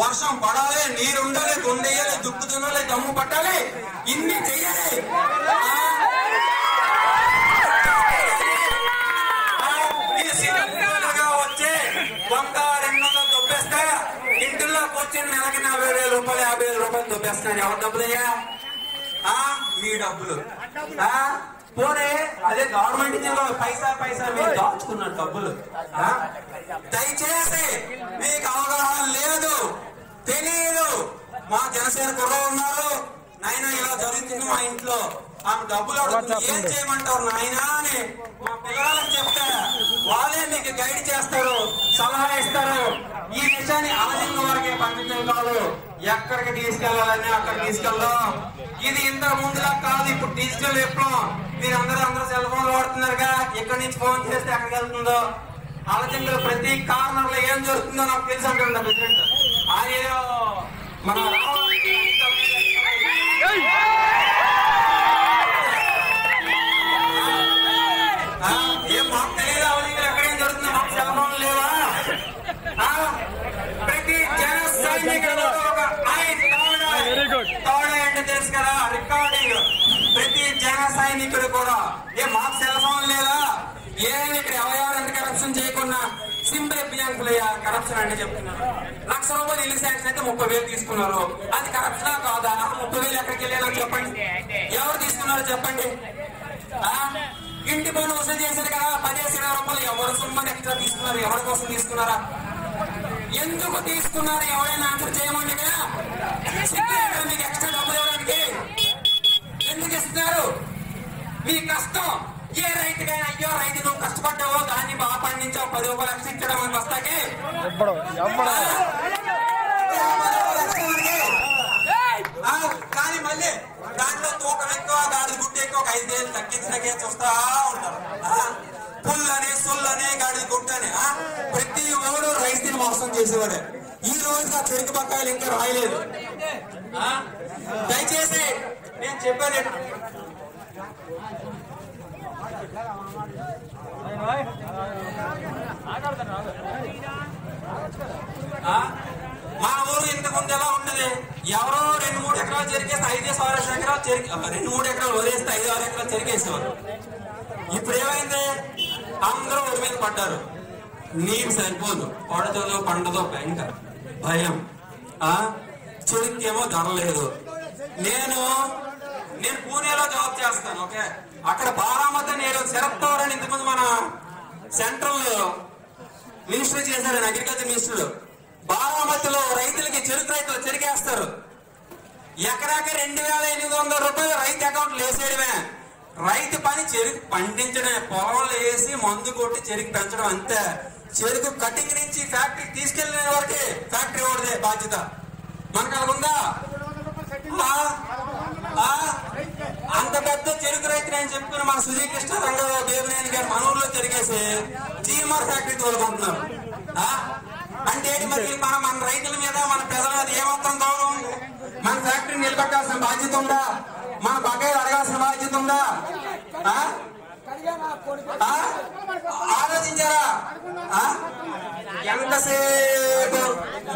వర్షం పడాలి, నీరు ఉండాలి, గుండెయ్యాలి, దుక్కు దున్నాలి, దమ్ము పట్టాలి, ఇన్ని చెయ్యాలి. వచ్చే 100-200 దొబ్బేస్తే ఇంటిలోకి వచ్చి నెలకి 40,000 రూపాయలు 50,000 రూపాయలు దొబ్బేస్తాను. ఎవరి డబ్బులయ్యా? మీ డబ్బులు. పోనీ అదే గవర్నమెంట్ జిల్లా పైసా మీరు దాచుకున్న డబ్బులు. దయచేసి మీకు అవగాహన లేదు, తెలియదు. మా జనసేన కుర్రలు ఉన్నారు, నాయన ఇలా జరుగుతుంది మా ఇంట్లో, ఆమె డబ్బులు అడుగుతుంది, ఏం చేయమంటారు నాయనా అని మా పిల్లలకు చెప్తే వాళ్ళే మీకు గైడ్ చేస్తారు, సలహా ఇస్తారు. ఈ విషయాన్ని ఆలస్యం వరకే పంపించడం కాదు, ఎక్కడికి తీసుకెళ్లాలని అక్కడ తీసుకెళ్దాం. ఇది ఇంత ముందులా కాదు, ఇప్పుడు డిజిటల్ విప్లవం. మీరు అందరూ సెల్ ఫోన్లు వాడుతున్నారుగా, ఇక్కడి నుంచి ఫోన్ చేస్తే ఎక్కడికి వెళ్తుందో, ఆలస్యంలో ప్రతి కార్నర్ లో ఏం జరుగుతుందో నాకు తెలుసు అంటున్నా ప్రెసిడెంట్. ఆయన మన ఏం మాకు తెలియదు, అవన్నీ ఎక్కడేం జరుగుతుందో మాకు సెల్ ఫోన్లు లేవా? ప్రతి జన సైనికుడు అంటే తెలుసు కదా, రికార్డింగ్. ప్రతి జన సైనికుడు కూడా మాకు సెల్ ఫోన్ లేదా? ఏమి ఇక్కడ ఎవరెవరు కరప్షన్ చేయకుండా సింపుల్ ఎగ్జాంపుల్ కరప్షన్ అంటే చెప్తున్నారు. 1,00,000 రూపాయలు ఇల్లు శాంక్షన్ అయితే 30,000 తీసుకున్నారు. అది కరప్షనా కాదా? 30,000 ఎక్కడికి వెళ్ళారో చెప్పండి, ఎవరు తీసుకున్నారో చెప్పండి. ఇంటి పన్ను వసూలు చేశారు కదా, 10,000-20,000 రూపాయలు ఎవరు సొమ్మని ఎక్స్ట్రా తీసుకున్నారు? ఎవరి కోసం తీసుకున్నారా? ఎందుకు తీసుకున్నారు? ఎవరైనా ఆన్సర్ చేయమండి కదా. మీకు ఎక్స్ట్రా డబ్బులు ఇవ్వడానికి ఎందుకు ఇస్తున్నారు? మీ కష్టం ఏ రైతుకైనా, అయ్యో రైతు నువ్వు కష్టపడ్డావో, దాన్ని బాగా పండించావు, 10 రూపాయలు ఎక్స్ట్రా ఇచ్చడం అని వస్తాకి. కానీ మళ్ళీ దాంట్లో తూకం ఎక్కువ, గాడి గుడ్డు ఎక్కువ, 5,000 తగ్గించడానికే చూస్తా ఉంటారు. పుల్లని సుల్లని గాడి గుడ్డని ప్రతి ఓడు రైతుని మోసం చేసేవాడే. ఈ రోజు ఆ చెరుకు బకాయిలు ఇంకా రాయలేదు. దయచేసి నేను చెప్పాను, మన ఊరు ఇంతకు ముందు ఎలా ఉండదు, ఎవరో 2-3 ఎకరాలు చెరికేస్తే 5-6 ఎకరాలు 2-3 ఎకరాలు వదిలేస్తే 5-6 ఎకరాలు చెరికేసేవారు. ఇప్పుడు ఏమైంది? అందరూ ఊరి మీద పడ్డారు. నీరు సరిపోదు, పడదో పండదో భయంకర భయం. చెరుకేమో ధర లేదు. నేను పూణేలో జాబ్ చేస్తాను. ఓకే, అక్కడ బారామతి నేను శరత్ పవార్ అని ఇంతకుముందు మన సెంట్రల్ మినిస్టర్ చేశారు, అగ్రికల్చర్ మినిస్టర్. బారామతిలో రైతులకి రైతులు చెరికేస్తారు. ఎకరాకి 2,800 రూపాయలు రైతు అకౌంట్లు వేసేయడమే. రైతు పని చెరుకు పండించడమే, పొలంలో వేసి మందు కొట్టి చెరుకు పెంచడం అంతే. చెరుకు కటింగ్ నుంచి ఫ్యాక్టరీకి తీసుకెళ్లిన వరకే ఫ్యాక్టరీ ఓడిదే బాధ్యత. మనకు అలా ఉందా? అంత పెద్ద చెరుకు రైతు నేను చెప్పుకున్న మన సుజీకృష్ణ రంగరావు దేవినేని గారు మన ఊర్లో చెరిగేసి జీఎంఆర్ ఫ్యాక్టరీ తోలుకుంటున్నారు. అంటే మరి మన రైతుల మీద, మన ప్రజల మీద ఏమాత్రం గౌరవం ఉంది? మన ఫ్యాక్టరీ నిలబెట్టాల్సిన బాధ్యత ఉందా? మన బకాయిలు అడగాల్సిన బాధ్యత ఉందా? ఆలోచించారా? ఎంతసేపు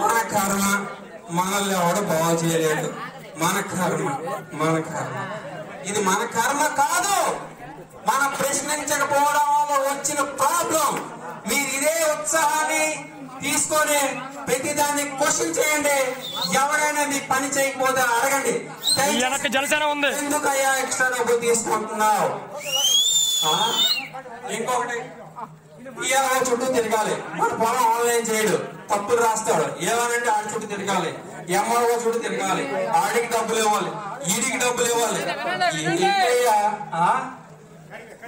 మన కర్మ, మనల్ని ఎవడు బాగు చేయలేదు, మన కర్మ. ఇది మన కర్మ కాదు, మన ప్రశ్నించకపోవడం వల్ల వచ్చిన ప్రాబ్లం. మీరు ఇదే ఉత్సాహాన్ని తీసుకొని ప్రతిదాన్ని క్వశ్చన్ చేయండి. ఎవరైనా మీకు పని చేయకపోతే అడగండి, ఎందుకయ్యా ఎక్స్ట్రా డబ్బులు తీసుకుంటున్నావు? ఇంకొకటి, ఈఆర్ఓ చుట్టూ తిరగాలి. మన పొలం ఆన్లైన్ చేయడు, తప్పులు రాస్తాడు, ఏమనంటే ఆడి చుట్టూ తిరగాలి. ఎంఆర్ఓ చుట్టూ తిరగాలి, ఆడికి డబ్బులు ఇవ్వాలి, ఈడికి డబ్బులు ఇవ్వాలి.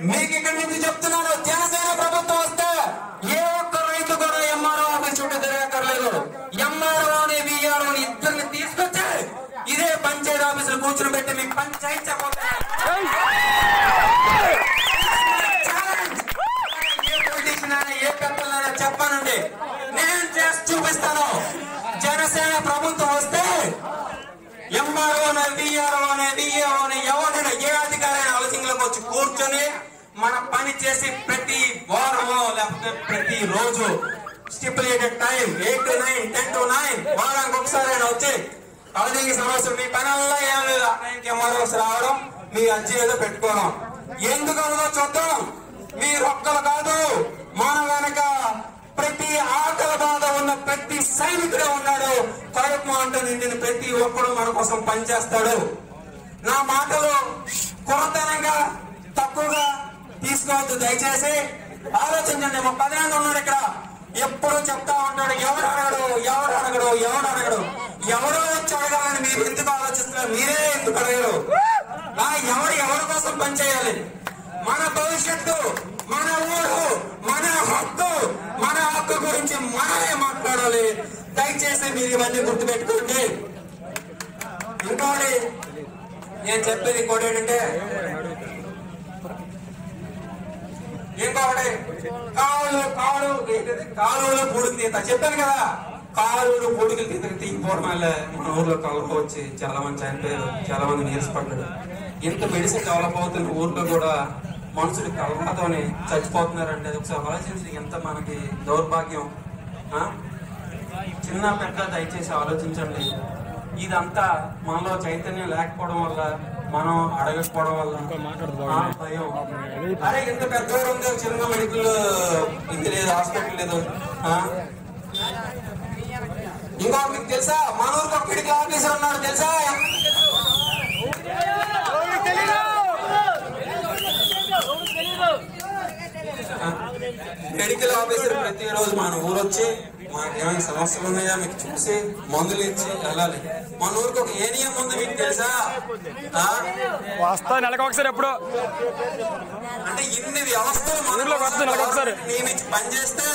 మీకు ఇక్కడి నుంచి చెప్తున్నాను, జనసేన ప్రభుత్వం వస్తే ఏ ఒక్క రైతు కూడా ఎంఆర్ఓ ఆఫీస్ చుట్టూ తిరగక్కర్లేదు. ఎంఆర్ఓని విఆర్ఓని ఇద్దరిని తీసుకొచ్చి ఇదే పంచాయతీ ఆఫీసులు కూర్చుని పెట్టి మీకు పంచాయతీ చెప్పబోతున్నారు. ఏ పొలిటీషియన్ అయినా ఏ పెద్దలైనా చెప్పానండి, నేను చేసి చూపిస్తాను. జనసేన ప్రభుత్వం వస్తే ఎంఆర్ఓని విఆర్ఓని విఏఓని ఎవరైనా ఏ అధికారైనా హౌసింగ్లోకి వచ్చి కూర్చొని మన పని చేసి ప్రతి వారమో లేకపోతే ప్రతి రోజు స్టిపులేటెడ్ టైం 8 to 9, 10 to 9 వారానికి ఒకసారి అయినా వచ్చి హౌసింగ్ సమస్యలు మీ పనుల్లో ఏం లేదు. ఆ టైంకి ఎంఆర్ఓస్ రావడం, మీ అర్జీ ఏదో పెట్టుకోవడం. ఎందుకు అవుదో చూద్దాం. మీరు ఒక్కరు కాదు, మన వెనక ప్రతి ఆకలి బాధ ఉన్న ప్రతి సైనికుడే ఉన్నాడు. కడుపు అంట నిండిన ప్రతి ఒక్కడు మన కోసం పనిచేస్తాడు. నా మాటలు కొరతనంగా తక్కువగా తీసుకోవద్దు, దయచేసి ఆలోచించండి. మా పదిహేను ఉన్నాడు ఇక్కడ, ఎప్పుడు చెప్తా ఉంటాడు ఎవడు అడగడు ఎవడు అడగడు ఎవడు అడగడు. ఎవరో వచ్చి అడగాలని మీరు ఎందుకు ఆలోచిస్తున్నారు? మీరే ఎందుకు అడగరు? ఎవరి కోసం పనిచేయాలి? మన భవిష్యత్తు, మన ఊరు, మన హక్కు గురించి మనమే మాట్లాడాలి. దయచేసి మీరు ఇవన్నీ గుర్తుపెట్టుకోండి. ఇంకోటి నేను చెప్పేది ఇంకోటి ఏంటంటే, ఇంకొకటి కాలువలు పూడికి తీత చెప్పాను కదా. కాలువలు పూడికి తీయకపోవడం వల్ల మన ఊర్లో కలప వచ్చి చాలా మంది చనిపోయారు, చాలా మంది నీరసపడ్డారు. ఇంత మెడిసిన్ డెవలప్ అవుతున్న ఊర్లో కూడా మనుషులు కలపతోనే చచ్చిపోతున్నారంటే అది ఒకసారి ఆలోచించి ఎంత మనకి దౌర్భాగ్యం. చిన్న పెద్ద దయచేసి ఆలోచించండి. ఇదంతా మనలో చైతన్యం లేకపోవడం వల్ల, మనం అడగకపోవడం వల్ల భయం. అరే ఇంత పెద్ద ఉంది, చిన్న మెడికల్ ఇది లేదు, హాస్పిటల్ లేదు. ఇంకో మీకు తెలుసా, మన ఊరికి ఒక మెడికల్ ఆఫీసర్ ఉన్నాడు తెలుసా? మెడికల్ ఆఫీసర్ ప్రతిరోజు మన ఊరు వచ్చి మాకేమైనా సమస్యలు ఉన్నాయా మీకు చూసి మందులు ఇచ్చి వెళ్ళాలి. మన ఊరికి ఒక ఏనియం ఉంది, మీకు తెలుసా? వస్తా నెలకు ఒకసారి ఎప్పుడు. అంటే ఇన్ని వ్యవస్థలు నియమించి పనిచేస్తే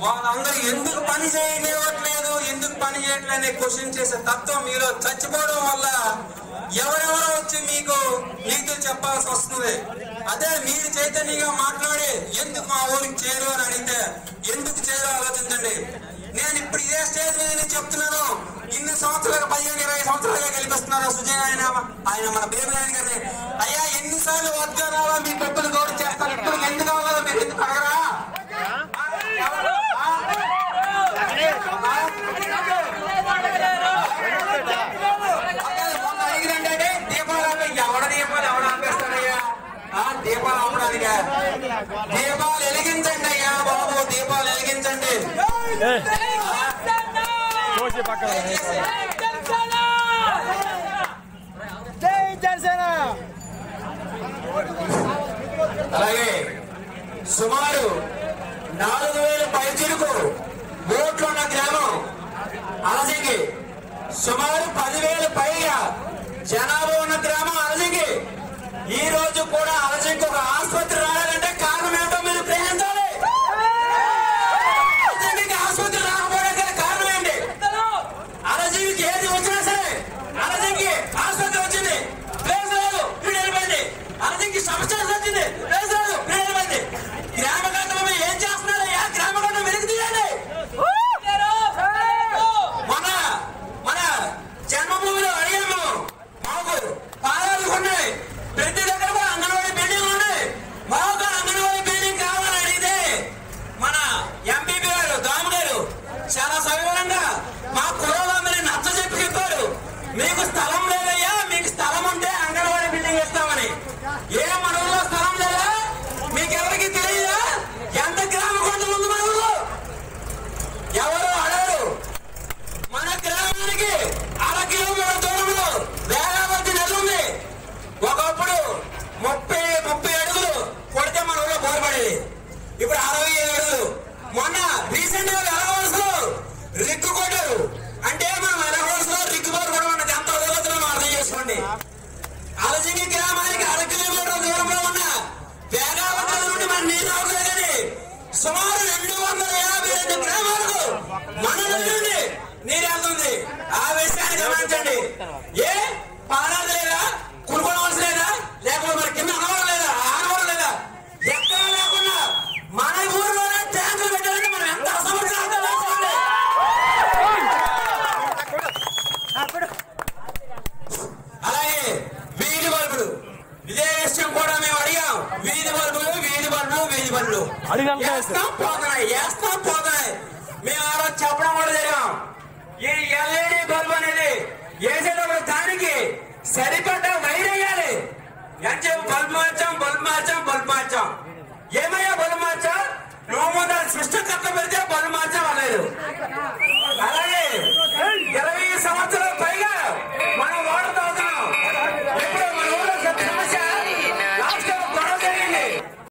వాళ్ళందరూ ఎందుకు పని చేయలేవట్లేదు, ఎందుకు పని చేయట్లేదు క్వశ్చన్ చేసే తత్వం మీలో చచ్చిపోవడం వల్ల ఎవరెవరో వచ్చి మీకు చెప్పాల్సి వస్తుంది. అదే మీరు చైతన్యంగా మాట్లాడి ఎందుకు మా ఊరికి చేరు అని అడిగితే ఎందుకు చేరు ఆలోచించండి. నేను ఇప్పుడు ఇదే స్టేజ్ మీద చెప్తున్నాను. ఇన్ని సంవత్సరాలుగా 15-20 సంవత్సరాలుగా గెలిపిస్తున్నారు సుజయ్ ఆయన మన బేబీ నాయన గారిని. అయ్యా ఎన్నిసార్లు వాగ్దానాలా మీ పెద్దలు గౌరవ చేస్తారు, ఇప్పుడు ఎందుకు కావాలో మీరు ఎందుకు అడగరా? అడిగిరంటే దీపాలు ఎవడ దీపాలు ఎవడ ఆపేస్తారయ్యా? దీపాలు ఆపడానికి దీపాలు వెలిగించండి అయ్యా బాబు, దీపాలు వెలిగించండి. అలాగే సుమారు 4000 పైచిలకు ఓట్లు ఉన్న గ్రామం అలసింగి, సుమారు 10,000 పైగా జనాభా ఉన్న గ్రామం అలసింగి. ఈ రోజు కూడా అలసింగి ఒక ఆసుపత్రి రావాలంటే కారణం ఏంటో మీరు గ్రహించాలి. అలసింగికి ఆసుపత్రి రాకపోవడానికి కారణం ఏంటి? అలసింగికి ఏది వచ్చినా సరే అలసింగికి ఆసుపత్రి వచ్చింది, ప్లేస్ లేదు, వీడు వెళ్ళిపోయింది. అలసింగికి సమస్య వచ్చింది, ప్లేస్ లేదు, వీడు వెళ్ళిపోయింది. గ్రామ గంటలో ఏం చేస్తున్నారయ్యా? గ్రామ గంటం వెలికి తీయాలి. మన నుండి నీరు వెళ్తుంది. ఆ విషయాన్ని గమనించండి. ఏ పానాలు లేదా, కురుకోవలసి లేదా, లేకపోతే మరి కింద అనవరం లేదా, ఆనవరం లేదా, ఎక్కడ లేకుండా మన ఊరిలోనే ట్యాంకులు పెట్టాలంటే మనం ఎంత అసమర్థం. అలాగే వీధి బల్బులు, ఇదే విషయం కూడా మేము అడిగాం. వీధి బల్బులు వేస్తాం పోతున్నాయి. మేము ఆ రోజు చెప్పడం కూడా జరిగాం. ఈ ఎల్ఈడి బల్బు అనేది వేసేటప్పుడు దానికి సరిపడ్డ వైర్ వేయాలి. ఎంత బల్బు మార్చాం. ఏమయ్యా